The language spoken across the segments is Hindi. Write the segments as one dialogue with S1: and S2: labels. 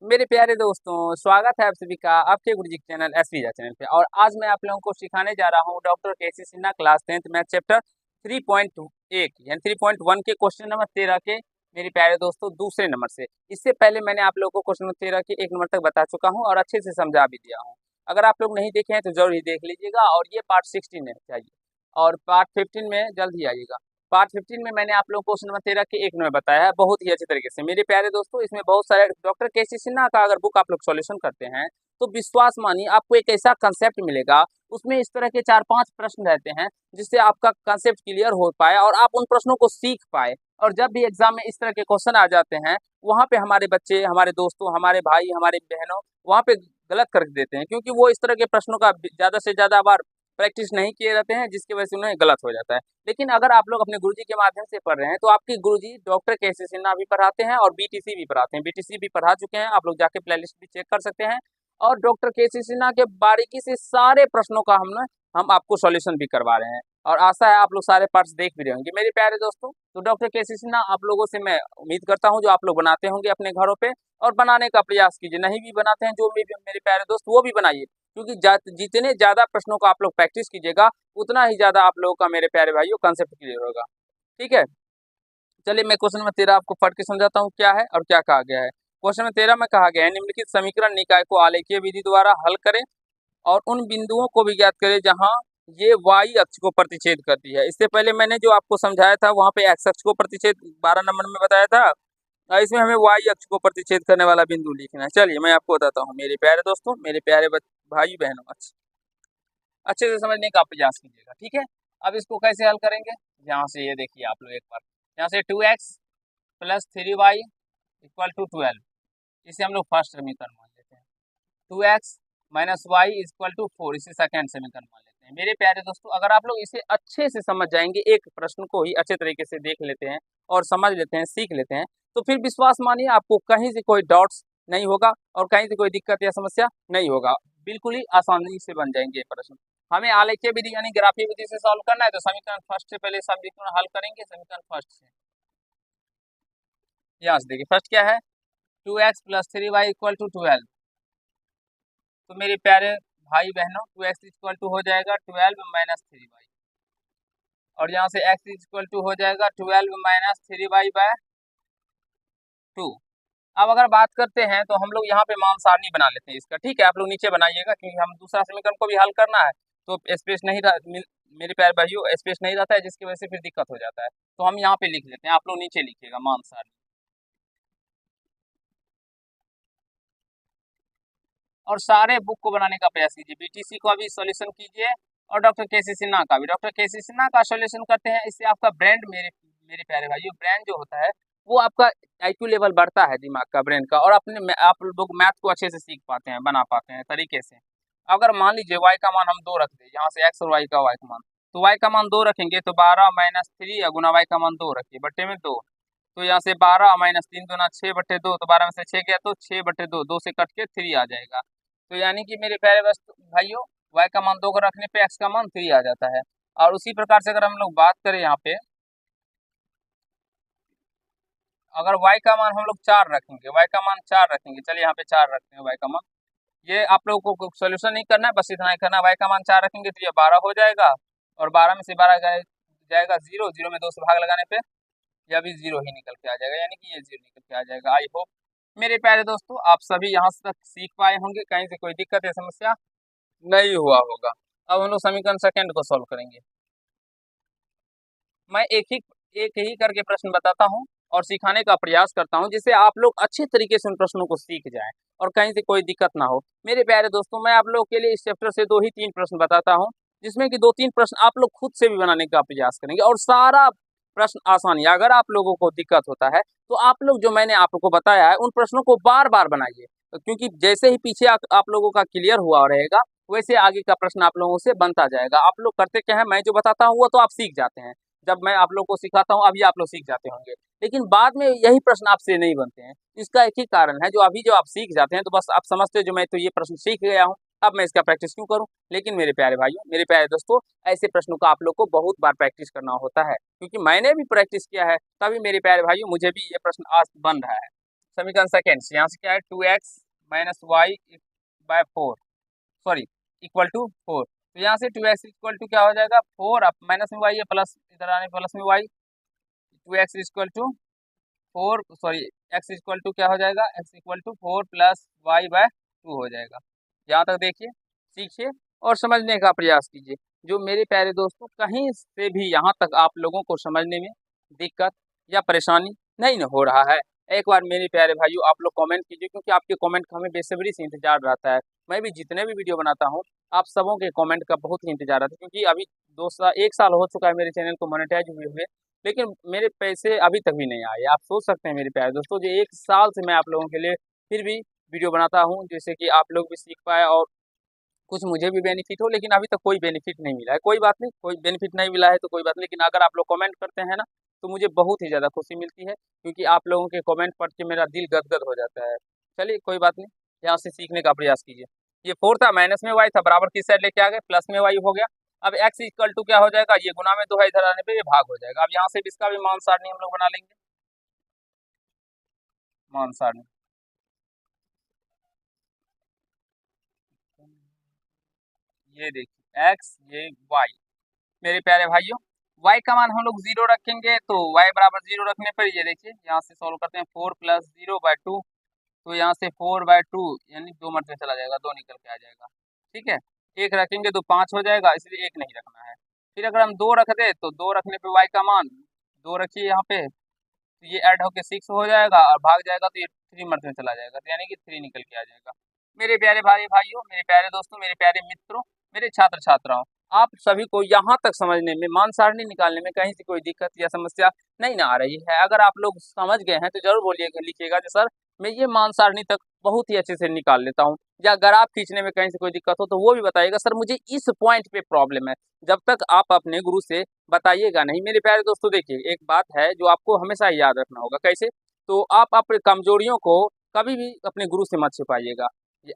S1: मेरे प्यारे दोस्तों, स्वागत है आप सभी का आपके गुरुजी के चैनल एसवीजा चैनल पे। और आज मैं आप लोगों को सिखाने जा रहा हूँ doctor KC Sinha class 10th math chapter 3.1 यानी 3.1 के क्वेश्चन नंबर 13 के मेरे प्यारे दोस्तों दूसरे नंबर से। इससे पहले मैंने आप लोगों को क्वेश्चन नंबर 13 के 1 नंबर तक बता चुका हूँ और अच्छे से समझा भी दिया हूँ। अगर आप लोग नहीं देखे हैं तो जरूर ही देख लीजिएगा। और ये पार्ट 16 में चाहिए और पार्ट 15 में जल्द ही आइएगा। पार्ट 15 में मैंने आप लोगों को क्वेश्चन नंबर 13 के 1 में बताया है बहुत ही अच्छे तरीके से। मेरे प्यारे दोस्तों, इसमें बहुत सारे डॉक्टर केसी सिन्हा का अगर बुक आप लोग सॉल्यूशन करते हैं तो विश्वास मानिए आपको एक ऐसा कंसेप्ट मिलेगा। उसमें इस तरह के 4-5 प्रश्न रहते हैं जिससे आपका कंसेप्ट क्लियर हो पाए और आप उन प्रश्नों को सीख पाए। और जब भी एग्जाम में इस तरह के क्वेश्चन आ जाते हैं, वहाँ पे हमारे बच्चे, हमारे दोस्तों, हमारे भाई, हमारे बहनों वहाँ पे गलत कर देते हैं, क्योंकि वो इस तरह के प्रश्नों का ज़्यादा से ज़्यादा बार प्रैक्टिस नहीं किए रहते हैं, जिसकी वजह से उन्हें गलत हो जाता है। लेकिन अगर आप लोग अपने गुरुजी के माध्यम से पढ़ रहे हैं तो आपके गुरुजी डॉक्टर केसी सिन्हा भी पढ़ाते हैं और बीटीसी भी पढ़ाते हैं। बीटीसी भी पढ़ा चुके हैं, आप लोग जाके प्लेलिस्ट भी चेक कर सकते हैं। और डॉक्टर केसी सिन्हा के बारीकी से सारे प्रश्नों का हम आपको सॉल्यूशन भी करवा रहे हैं। और आशा है आप लोग सारे पार्ट्स देख भी रहे होंगे मेरे प्यारे दोस्तों। तो डॉक्टर केसी सिन्हा आप लोगों से मैं उम्मीद करता हूँ जो आप लोग बनाते होंगे अपने घरों पे, और बनाने का प्रयास कीजिए। नहीं भी बनाते हैं जो भी मेरे प्यारे दोस्त, वो भी बनाइए, क्योंकि जितने ज़्यादा प्रश्नों का आप लोग प्रैक्टिस कीजिएगा उतना ही ज़्यादा आप लोगों का मेरे प्यारे भाइयों कंसेप्ट क्लियर होगा। ठीक है, चलिए मैं क्वेश्चन नंबर 13 आपको पढ़ के समझाता हूँ क्या है और क्या कहा गया है। क्वेश्चन नंबर 13 में कहा गया है, निम्नलिखित समीकरण निकाय को आलेखीय विधि द्वारा हल करें और उन बिंदुओं को भी ज्ञात करें जहाँ ये वाई अक्ष को प्रतिच्छेद करती है। इससे पहले मैंने जो आपको समझाया था वहाँ पे एक्स अक्ष को प्रतिच्छेद 12 नंबर में बताया था, और इसमें हमें वाई अक्ष को प्रतिच्छेद करने वाला बिंदु लिखना है। चलिए मैं आपको बताता हूँ मेरे प्यारे दोस्तों, मेरे प्यारे भाई बहनों, अच्छे से समझने का प्रयास कीजिएगा। ठीक है, अब इसको कैसे हल करेंगे, यहाँ से ये देखिए आप लोग एक बार, यहाँ से 2x plus 3y equal to 12, इसे हम लोग फर्स्ट समीकरण मान लेते हैं। 2x minus Y equal to 4, इसे सेकेंड समीकरण मान लेते हैं। मेरे प्यारे दोस्तों, अगर आप लोग इसे अच्छे से समझ जाएंगे, एक प्रश्न को ही अच्छे तरीके से देख लेते हैं और समझ लेते हैं, सीख लेते हैं, तो फिर विश्वास मानिए आपको कहीं से कोई डाउट्स नहीं होगा और कहीं से कोई दिक्कत या समस्या नहीं होगा। बिल्कुल ही आसानी से बन जाएंगे ये प्रश्न। हमें आलेखीय विधि यानी ग्राफीय विधि से सॉल्व करना है, तो समीकरण फर्स्ट से पहले समीकरण हल करेंगे। समीकरण फर्स्ट से यहाँ से देखिए, फर्स्ट क्या है, 2x plus 3y equal to 12। तो मेरे प्यारे भाई बहनों, 2x इक्वल टू हो जाएगा 12 माइनस 3y, और यहाँ से x इक्वल टू हो जाएगा 12 माइनस 3y बाय 2। अब अगर बात करते हैं तो हम लोग यहाँ पे मान सारणी बना लेते हैं इसका। ठीक है, आप लोग नीचे बनाइएगा क्योंकि हम दूसरा समीकरण को भी हल करना है, तो स्पेस नहीं मेरे प्यारे भाइयों स्पेस नहीं रहता है, जिसकी वजह से फिर दिक्कत हो जाता है। तो हम यहाँ पे लिख लेते हैं, आप लोग नीचे लिखिएगा मान सारणी। और सारे बुक को बनाने का प्रयास कीजिए, बीटीसी का भी सॉल्यूशन कीजिए और डॉक्टर केसी सिन्हा का भी। डॉक्टर केसी सिन्हा का सॉल्यूशन करते हैं, इससे आपका ब्रेन, मेरे मेरे प्यारे भाइयों, ब्रेन जो होता है वो आपका आईक्यू लेवल बढ़ता है, दिमाग का, ब्रेन का, और आप लोग मैथ को अच्छे से सीख पाते हैं, बना पाते हैं तरीके से। अगर मान लीजिए वाई का मान हम 2 रख दें, यहाँ से एक्स और वाई का मान, तो वाई का मान 2 रखेंगे तो 12 माइनस 3 गुना वाई का मान 2 रखिए बट्टे में 2। तो यहाँ से 12 माइनस 3 दूना 6 बट्टे 2, तो 12 में से 6 गया तो 6 बट्टे 2, 2 से कट के 3 आ जाएगा। तो यानी कि मेरे प्यारे बस भाइयों, y का मान 2 को रखने पे x का मान 3 आ जाता है। और उसी प्रकार से अगर हम लोग बात करें यहाँ पे, अगर y का मान हम लोग 4 रखेंगे, y का मान 4 रखेंगे, चलिए यहाँ पे 4 रखते हैं y का मान। ये आप लोगों को सोल्यूशन नहीं करना है, बस इतना ही करना है। y का मान 4 रखेंगे तो ये 12 हो जाएगा, और 12 में से 12 जाएगा 0, 0 में 2 से भाग लगाने पे यह भी 0 ही निकल के आ जाएगा, यानी कि ये 0 निकल के आ जाएगा। आई होप मेरे प्यारे दोस्तों आप सभी यहाँ तक सीख पाए होंगे, कहीं से कोई दिक्कत या समस्या नहीं हुआ होगा। अब हम लोग समीकरण सेकंड को सॉल्व करेंगे। मैं एक ही करके प्रश्न बताता हूँ और सिखाने का प्रयास करता हूँ, जिससे आप लोग अच्छे तरीके से उन प्रश्नों को सीख जाएं और कहीं से कोई दिक्कत ना हो। मेरे प्यारे दोस्तों, मैं आप लोगों के लिए इस चैप्टर से 2 ही 3 प्रश्न बताता हूँ, जिसमें कि 2-3 प्रश्न आप लोग खुद से भी बनाने का प्रयास करेंगे, और सारा प्रश्न आसान है। अगर आप लोगों को दिक्कत होता है तो आप लोग जो मैंने आप लोग को बताया है उन प्रश्नों को बार बार बनाइए, क्योंकि जैसे ही पीछे आप लोगों का क्लियर हुआ रहेगा, वैसे आगे का प्रश्न आप लोगों से बनता जाएगा। आप लोग करते क्या है, मैं जो बताता हूँ वो तो आप सीख जाते हैं, जब मैं आप लोग को सिखाता हूँ अभी आप लोग सीख जाते होंगे, लेकिन बाद में यही प्रश्न आपसे नहीं बनते हैं। इसका एक ही कारण है, जो अभी जो आप सीख जाते हैं तो बस आप समझते हो जो मैं तो ये प्रश्न सीख गया हूँ, अब मैं इसका प्रैक्टिस क्यों करूँ। लेकिन मेरे प्यारे भाइयों, मेरे प्यारे दोस्तों, ऐसे प्रश्नों का आप लोग को बहुत बार प्रैक्टिस करना होता है, क्योंकि मैंने भी प्रैक्टिस किया है, तभी मेरे प्यारे भाइयों मुझे भी ये प्रश्न आज बन रहा है। समीकरण सेकेंड, यहाँ से क्या है 2x minus y by 4, sorry equal to 4। तो यहाँ से 2x इक्वल टू क्या हो जाएगा 4, अब माइनस में y है प्लस, इधर आने प्लस में y, 2x equal to 4, sorry x equal to क्या हो जाएगा, x equal to 4 plus y by 2 हो जाएगा। यहाँ तक देखिए, सीखिए और समझने का प्रयास कीजिए। जो मेरे प्यारे दोस्तों, कहीं से भी यहाँ तक आप लोगों को समझने में दिक्कत या परेशानी नहीं न हो रहा है, एक बार मेरे प्यारे भाइयों आप लोग कमेंट कीजिए, क्योंकि आपके कमेंट का हमें बेसब्री से इंतजार रहता है। मैं भी जितने भी वीडियो बनाता हूँ, आप सबों के कमेंट का बहुत ही इंतजार रहता है, क्योंकि अभी 1 साल हो चुका है मेरे चैनल को मोनेटाइज हुए, लेकिन मेरे पैसे अभी तक भी नहीं आए। आप सोच सकते हैं मेरे प्यारे दोस्तों, जो 1 साल से मैं आप लोगों के लिए फिर भी वीडियो बनाता हूँ, जैसे कि आप लोग भी सीख पाए और कुछ मुझे भी बेनिफिट हो, लेकिन अभी तक कोई बेनिफिट नहीं मिला है। कोई बात नहीं, कोई बेनिफिट नहीं मिला है तो कोई बात नहीं, लेकिन अगर आप लोग कमेंट करते हैं ना, तो मुझे बहुत ही ज़्यादा खुशी मिलती है, क्योंकि आप लोगों के कमेंट पढ़ के मेरा दिल गदगद हो जाता है। चलिए कोई बात नहीं, यहाँ से सीखने का प्रयास कीजिए। ये 4 था, माइनस में वाई था, बराबर किस साइड लेके आ गए, प्लस में वाई हो गया। अब एक्स इक्वल टू क्या हो जाएगा, ये गुना में 2 है, इधर आने पे ये भाग हो जाएगा। अब यहाँ से इसका भी मान सारणी हम लोग बना लेंगे, मान सारणी। ये देखिए एक्स, ये वाई, मेरे प्यारे भाइयों y का मान हम लोग 0 रखेंगे, तो y बराबर 0 रखने पर ये देखिए यहाँ से सॉल्व करते हैं, 4 प्लस 0/2, तो यहाँ से 4/2 यानी 2 मत में चला जाएगा, 2 निकल के आ जाएगा। ठीक है, 1 रखेंगे तो 5 हो जाएगा, इसलिए 1 नहीं रखना है। फिर अगर हम 2 रख दे तो 2 रखने पे y का मान 2 रखिए यहाँ पे, तो ये ऐड होके 6 हो जाएगा और भाग जाएगा तो ये 3 मत में चला जाएगा, तो यानी कि 3 निकल के आ जाएगा। मेरे प्यारे भाइयों, मेरे प्यारे दोस्तों, मेरे प्यारे मित्रों, मेरे छात्र छात्राओं, आप सभी को यहाँ तक समझने में, मान सारणी निकालने में कहीं से कोई दिक्कत या समस्या नहीं ना आ रही है? अगर आप लोग समझ गए हैं तो जरूर बोलिएगा, लिखिएगा कि सर मैं ये मान सारणी तक बहुत ही अच्छे से निकाल लेता हूँ, या ग्राफ खींचने में कहीं से कोई दिक्कत हो तो वो भी बताइएगा, सर मुझे इस पॉइंट पे प्रॉब्लम है। जब तक आप अपने गुरु से बताइएगा नहीं, मेरे प्यारे दोस्तों देखिए, एक बात है जो आपको हमेशा याद रखना होगा। कैसे? तो आप अपने कमजोरियों को कभी भी अपने गुरु से मत छिपाइएगा।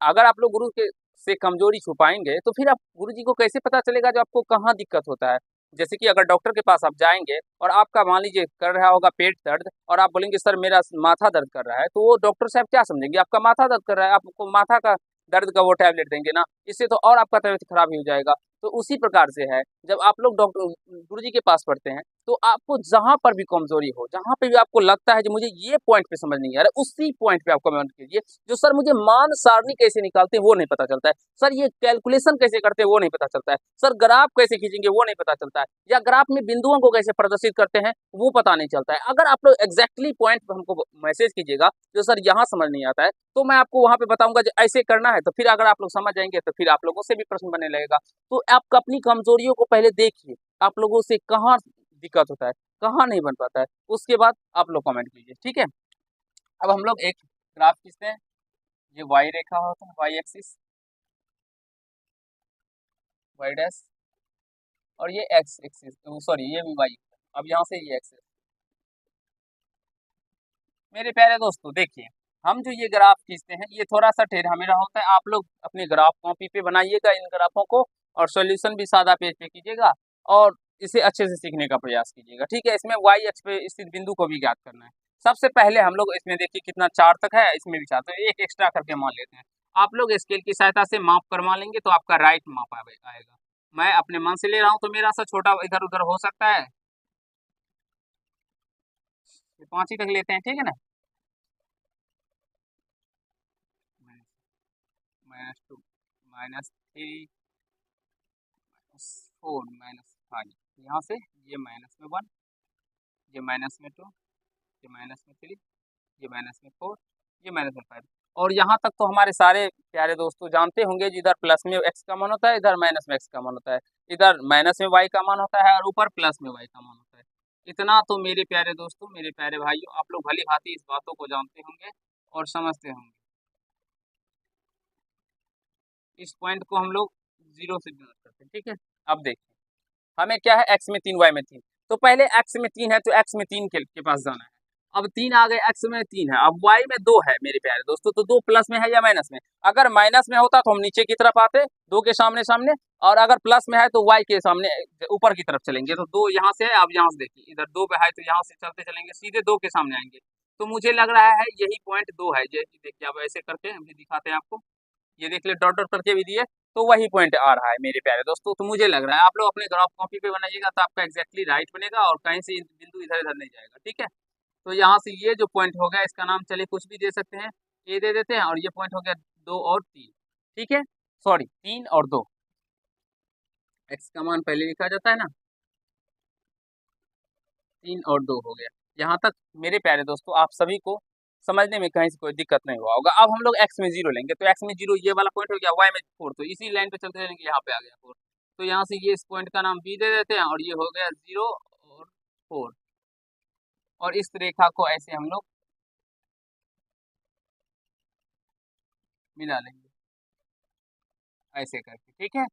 S1: अगर आप लोग गुरु के से कमजोरी छुपाएंगे तो फिर आप गुरु जी को कैसे पता चलेगा जो आपको कहाँ दिक्कत होता है। जैसे कि अगर डॉक्टर के पास आप जाएंगे और आपका मान लीजिए कर रहा होगा पेट दर्द, और आप बोलेंगे सर मेरा माथा दर्द कर रहा है, तो वो डॉक्टर साहब क्या समझेंगे, आपका माथा दर्द कर रहा है, आपको माथा का दर्द का वो टैबलेट देंगे ना, इससे तो और आपका तबीयत खराब ही हो जाएगा। तो उसी प्रकार से है, जब आप लोग डॉक्टर गुरु जी के पास पढ़ते हैं, तो आपको जहाँ पर भी कमजोरी हो, जहाँ पे भी आपको लगता है कि मुझे ये पॉइंट पे समझ नहीं आ रहा है, उसी पॉइंट पे आप कमेंट कीजिए। जो सर मुझे मान सारणी कैसे निकालते हैं वो नहीं पता चलता है, सर ये कैलकुलेशन कैसे करते हैं वो नहीं पता चलता है, सर ग्राफ कैसे खींचेंगे वो नहीं पता चलता है, या ग्राफ में बिंदुओं को कैसे प्रदर्शित करते हैं वो पता नहीं चलता है। अगर आप लोग एग्जैक्टली पॉइंट पे हमको मैसेज कीजिएगा जो सर यहाँ समझ नहीं आता है, तो मैं आपको वहाँ पे बताऊंगा जो ऐसे करना है, तो फिर अगर आप लोग समझ जाएंगे तो फिर आप लोगों से भी प्रश्न बनने लगेगा। तो आप अपनी कमजोरियों को पहले देखिए, आप लोगों से कहाँ दिक्कत होता है, कहाँ नहीं बन पाता है, उसके बाद आप लोग कमेंट कीजिए। ठीक है, अब हम लोग एक ग्राफ खींचते हैं। ये वाई रेखा होता है, वाई एक्सिस, वाई डैश, और ये एक्स एक्सिस, सॉरी ये भी वाई, अब यहाँ से ये एक्सिस। मेरे प्यारे दोस्तों देखिए, हम जो ये ग्राफ खींचते हैं ये थोड़ा सा टेढ़ा मेढ़ा होता है, आप लोग अपने ग्राफ कॉपी पे बनाइएगा इन ग्राफों को, और सॉल्यूशन भी सादा पेज पे कीजिएगा, और इसे अच्छे से सीखने का प्रयास कीजिएगा। ठीक है, इसमें वाई अक्ष पे स्थित बिंदु को भी ज्ञात करना है। सबसे पहले हम लोग इसमें देखिए कितना 4 तक है, इसमें भी 4, तो एक एक्स्ट्रा करके मान लेते हैं। आप लोग स्केल की सहायता से माप करवा लेंगे तो आपका राइट माप आएगा। मैं अपने मन से ले रहा हूँ तो मेरा सा छोटा इधर उधर हो सकता है, 5 ही तक लेते हैं, ठीक है ना। -2 -3 -4 -5, यहाँ से ये माइनस में 1, ये माइनस में 2, ये माइनस में 3, ये माइनस में 4, ये माइनस में 5, और यहाँ तक तो हमारे सारे प्यारे दोस्तों जानते होंगे, जिधर प्लस में x का मान होता है, इधर माइनस में x का मान होता है, इधर माइनस में y का मान होता है और ऊपर प्लस में y का मान होता है। इतना तो मेरे प्यारे दोस्तों, मेरे प्यारे भाइयों, आप लोग भली भांति इस बातों को जानते होंगे और समझते होंगे। इस पॉइंट को हम लोग 0 से डिनोट करते हैं। ठीक है, अब देखिए हमें क्या है, x में 3 y में 3, तो पहले x में 3 है तो x में 3 के पास जाना है। अब 3 आ गए, x में 3 है, अब y में 2 है मेरे प्यारे दोस्तों, तो 2 प्लस में है या माइनस में? अगर माइनस में होता तो हम नीचे की तरफ आते 2 के सामने सामने, और अगर प्लस में है तो y के सामने ऊपर की तरफ चलेंगे। तो 2 यहाँ से है, अब यहाँ से देखिए इधर 2 पे है तो यहाँ से चलते चलेंगे सीधे 2 के सामने आएंगे, तो मुझे लग रहा है यही पॉइंट 2 है। जैसे देखिए अब ऐसे करके हम भी दिखाते हैं आपको, ये देख ले डॉट डॉट करके भी दिए, तो वही पॉइंट आ रहा है मेरे प्यारे दोस्तों। तो मुझे लग रहा है आप लोग अपने ग्राफ कॉपी पे बनाइएगा तो आपका एग्जैक्टली राइट बनेगा और कहीं से बिंदु इधर इधर नहीं जाएगा, ठीक है। तो यहाँ से ये जो पॉइंट हो गया इसका नाम चलिए कुछ भी दे सकते हैं, ए दे देते हैं, और ये पॉइंट हो गया 2 और 3, ठीक है, सॉरी 3 और 2, एक्स का मान पहले लिखा जाता है ना, 3 और 2 हो गया। यहाँ तक मेरे प्यारे दोस्तों आप सभी को समझने में कहीं से कोई दिक्कत नहीं हुआ होगा। अब हम लोग एक्स में 0 लेंगे, तो एक्स में 0 ये वाला पॉइंट हो गया, वाई में 4, तो इसी लाइन पे चलते रहेंगे, यहाँ पे आ गया 4, तो यहाँ से ये इस पॉइंट का नाम बी दे देते हैं, और ये हो गया 0 और 4, और इस रेखा को ऐसे हम लोग मिला लेंगे ऐसे करके, ठीक है।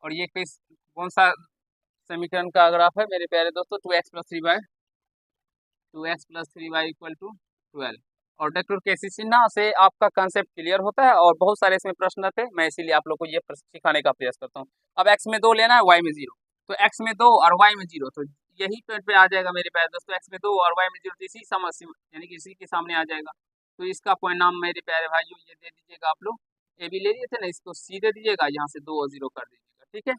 S1: और ये किस कौन सा समीकरण का ग्राफ है मेरे प्यारे दोस्तों, 2x+3y इक्वल टू 12। और डॉक्टर केसी सिन्हा से आपका कंसेप्ट क्लियर होता है, और बहुत सारे इसमें प्रश्न थे, मैं इसीलिए आप लोग को ये सिखाने का प्रयास करता हूँ। अब x में 2 लेना है, y में 0, तो x में 2 और y में 0, तो यही पॉइंट पे आ जाएगा मेरे प्यारे दोस्तों, x में 2 और y में 0, तो इसी समस्या यानी कि इसी के सामने आ जाएगा। तो इसका पॉइंट नाम मेरे प्यारे भाइयों ये दे दीजिएगा, आप लोग ए बी ले लिए थे ना, इसको सी दे दीजिएगा, यहाँ से 2 और 0 कर दीजिएगा, ठीक है।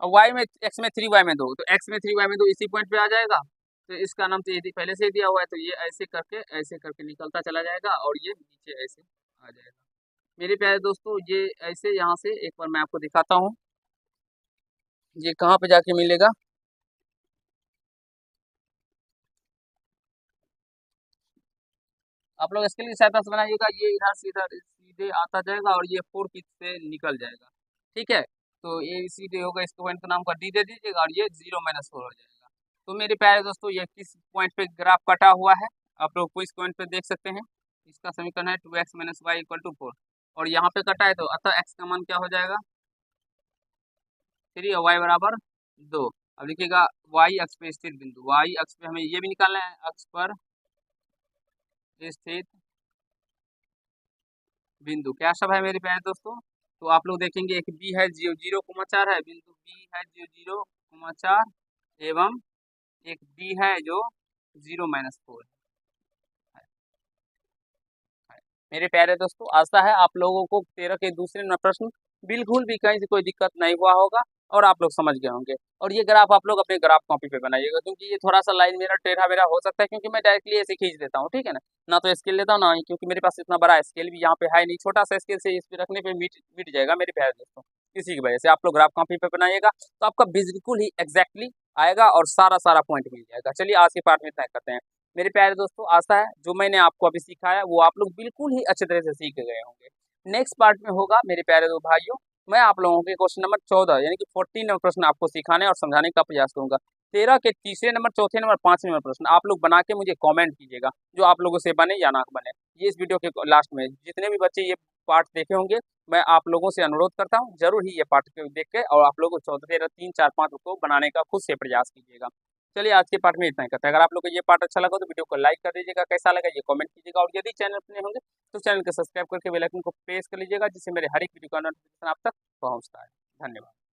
S1: और y में x में 3 y में 2, तो x में 3 y में 2 इसी पॉइंट पे आ जाएगा, तो इसका नाम तो यदि पहले से ही दिया हुआ है, तो ये ऐसे करके निकलता चला जाएगा, और ये नीचे ऐसे आ जाएगा। मेरे प्यारे दोस्तों ये ऐसे यहाँ से एक बार मैं आपको दिखाता हूँ, ये कहाँ पे जाके मिलेगा, आप लोग इसके लिए सहायता से बनाइएगा, ये इधर से इधर सीधे आता जाएगा, और ये 4 पीस से निकल जाएगा, ठीक है। तो ये सीधे होगा, इसके पॉइंट का नाम कर डी दे दीजिएगा, और ये 0-4 हो जाएगा। तो मेरे प्यारे दोस्तों ये किस पॉइंट पे ग्राफ कटा हुआ है, आप लोग को इस पॉइंट पे देख सकते हैं, इसका समीकरण है 2x - y इक्वल टू 4, और यहाँ पे कटा है, तो अतः x का मान क्या हो जाएगा 3 और y बराबर 2। अब लिखिएगा y अक्ष पे स्थित बिंदु, y अक्ष पे हमें ये भी निकालना है, अक्ष पर स्थित बिंदु क्या सब है मेरे प्यारे दोस्तों, तो आप लोग देखेंगे एक बी है 0,4 है, बिंदु बी है 0,4, एवं एक डी है जो 0-4 है। मेरे प्यारे दोस्तों आशा है आप लोगों को 13 के दूसरे नंबर प्रश्न बिल्कुल भी कहीं से कोई दिक्कत नहीं हुआ होगा, और आप लोग समझ गए होंगे। और ये ग्राफ आप लोग अपने ग्राफ कॉपी पे बनाइएगा, क्योंकि ये थोड़ा सा लाइन मेरा टेढ़ा मेरा हो सकता है, क्योंकि मैं डायरेक्टली ऐसे खींच देता हूँ, ठीक है ना, ना तो स्केल लेता हूँ ना, क्योंकि मेरे पास इतना बड़ा स्केल भी यहाँ पे है नहीं, छोटा सा स्केल से इस पे रखने पे मिट जाएगा मेरे प्यारे दोस्तों। इसी की वजह से आप लोग ग्राफ कॉपी पे बनाइएगा, तो आपका बिल्कुल ही एग्जैक्टली आएगा, और सारा सारा पॉइंट मिल जाएगा। चलिए आज के पार्ट में इतना करते हैं मेरे प्यारे दोस्तों, आशा है जो मैंने आपको अभी सिखाया वो आप लोग बिल्कुल ही अच्छे तरह से सीख गए होंगे। नेक्स्ट पार्ट में होगा मेरे प्यारे दो भाइयों, मैं आप लोगों के क्वेश्चन नंबर 14 यानी कि 14 नंबर प्रश्न आपको सिखाने और समझाने का प्रयास करूंगा। 13 के तीसरे नंबर, चौथे नंबर, 5वें नंबर प्रश्न आप लोग बना के मुझे कमेंट कीजिएगा, जो आप लोगों से बने या ना बने। ये इस वीडियो के लास्ट में जितने भी बच्चे ये पार्ट देखे होंगे, मैं आप लोगों से अनुरोध करता हूँ जरूर ही ये पार्ट देख के और आप लोगों को 14, 13, 3, 4, 5 को बनाने का खुद से प्रयास कीजिएगा। चलिए आज के पार्ट में इतना ही करते हैं। अगर आप लोग को ये पार्ट अच्छा लगा तो वीडियो को लाइक कर दीजिएगा, कैसा लगा ये कमेंट कीजिएगा, और यदि चैनल पर नए होंगे तो चैनल को सब्सक्राइब करके बेल आइकन को प्रेस कर लीजिएगा, जिससे मेरे हर एक वीडियो का नोटिफिकेशन आप तक पहुंचता है। धन्यवाद।